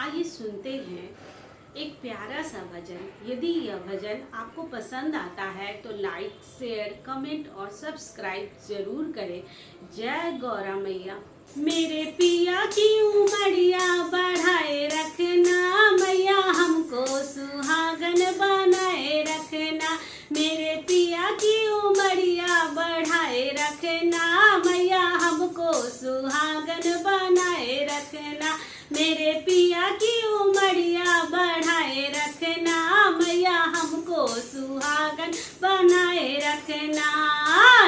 आइए सुनते हैं एक प्यारा सा भजन। यदि यह भजन आपको पसंद आता है तो लाइक, शेयर, कमेंट और सब्सक्राइब जरूर करें। जय गौरा मैया। मेरे पिया की उमरिया बढ़ाए रखना मैया, हमको सुहागन बनाए रखना। मेरे पिया की उमरिया बढ़ाए रखना मैया, हमको सुहागन बनाए रखना। मेरे पिया की उमरिया बढ़ाए रखना मैया, हमको सुहागन बनाए रखना।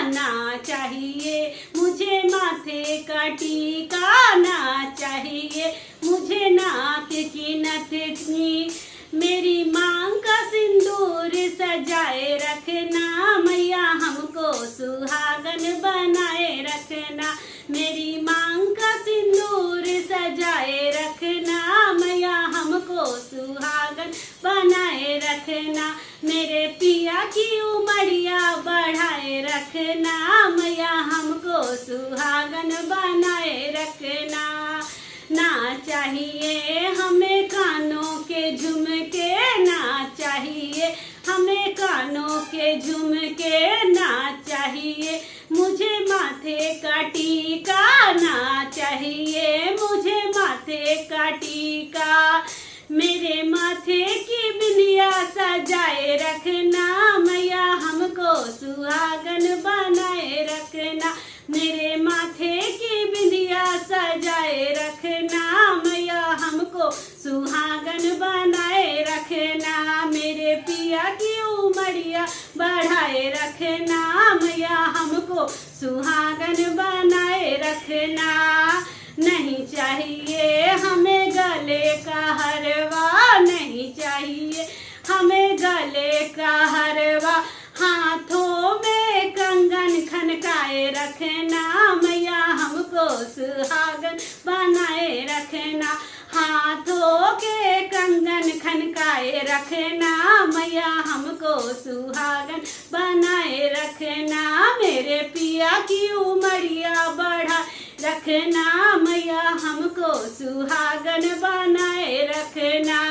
ना चाहिए मुझे माथे का टीका, ना चाहिए मुझे नाक की नथनी, मेरी मांग का सिंदूर सजाए रखना मैया, हमको सुहागन बनाए रखना। मेरी मांग का सिंदूर सजाए रखना मैया, हमको सुहागन बनाए रखना। मेरे पिया की उमरिया बढ़ाए रखना मैया, हमको सुहागन बनाए रखना। ना चाहिए हमें कानों के झुमके, ना चाहिए हमें कानों के झुमके, ना चाहिए मुझे माथे का टीका, ना चाहिए मुझे माथे का टीका। मेरे माथे की बिंदिया सजाए रखना मैया, हमको सुहागन बनाए रखना। मेरे माथे की बिंदिया सजाए रखना मैया, हमको सुहागन बनाए रखना। मेरे पिया की उमरिया बढ़ाए रखना मैया, हमको सुहागन बनाए रखना। नहीं चाहिए हमें गले का हरवा, नहीं चाहिए हमें गले का हरवा, हाथों में कंगन खनकाए रखना मैया, हमको सुहागन बनाए रखना। हाथों के कंगन खनकाए रखना मैया, हमको सुहागन बनाए रखना। मेरे पिया की उमरिया बढ़ा रखना मैया, हमको सुहागन बनाए रखना।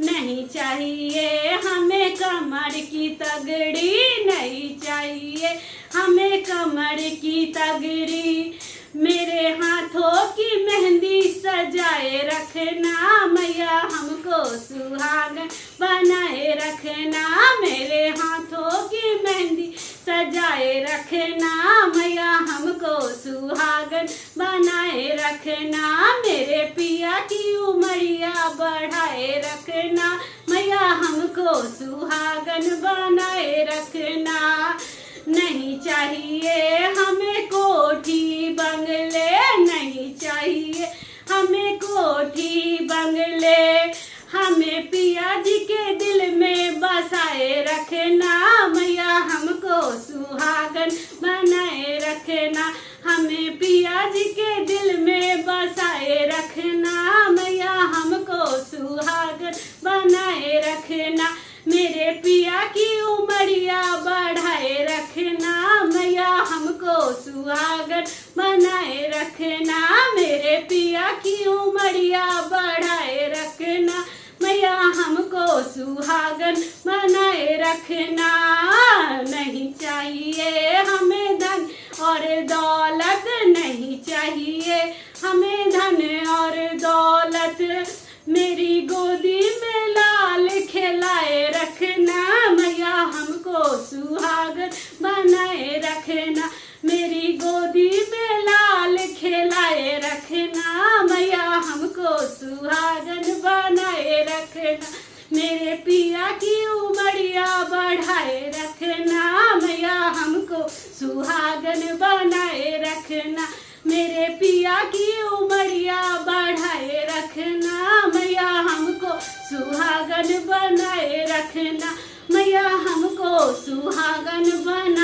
नहीं चाहिए हमें कमर की तगड़ी, नहीं चाहिए हमें कमर की तगड़ी, मेरे हाथों की मेहंदी सजाए रखना मैया, हमको सुहागन बनाए रखना। मेरे हाथों की मेहंदी सजाए रखना मैया, हमको सुहागन बनाए रखना। मेरे पिया की उमरिया बढ़ाए रखना मैया, हमको सुहागन बनाए रखना। नहीं चाहिए हमें कोठी बंगले, नहीं चाहिए हमें कोठी बंगले, हमें पिया जी के दिल में बसाए रखना मैया, हमको सुहागन बनाए रखना। हमें पिया जी के दिल में बसाए रखना मैया, हमको सुहागन बनाए रखना। मेरे पिया की उमरिया बढ़ाए रखना मैया, हमको सुहागन बनाए रखना। मेरे पिया की उमरिया बढ़ाए रखना मैया, हमको सुहागन बनाए रखना। नहीं चाहिए हमें धन और दौलत, नहीं चाहिए हमें धन और दौलत, मेरी गोदी में लाल खिलाए रखना मैया, हमको सुहागन बनाए रखना। मेरी गोदी में लाल खिलाए रखना मैया, हमको सुहागन बनाए रखना। मेरे पिया की उमरिया बढ़ाए रखना मैया, हमको सुहागन बनाए रखना। मेरे पिया की उमरिया बढ़ाए रखना मैया, हमको सुहागन बनाए रखना मैया, हमको सुहागन बना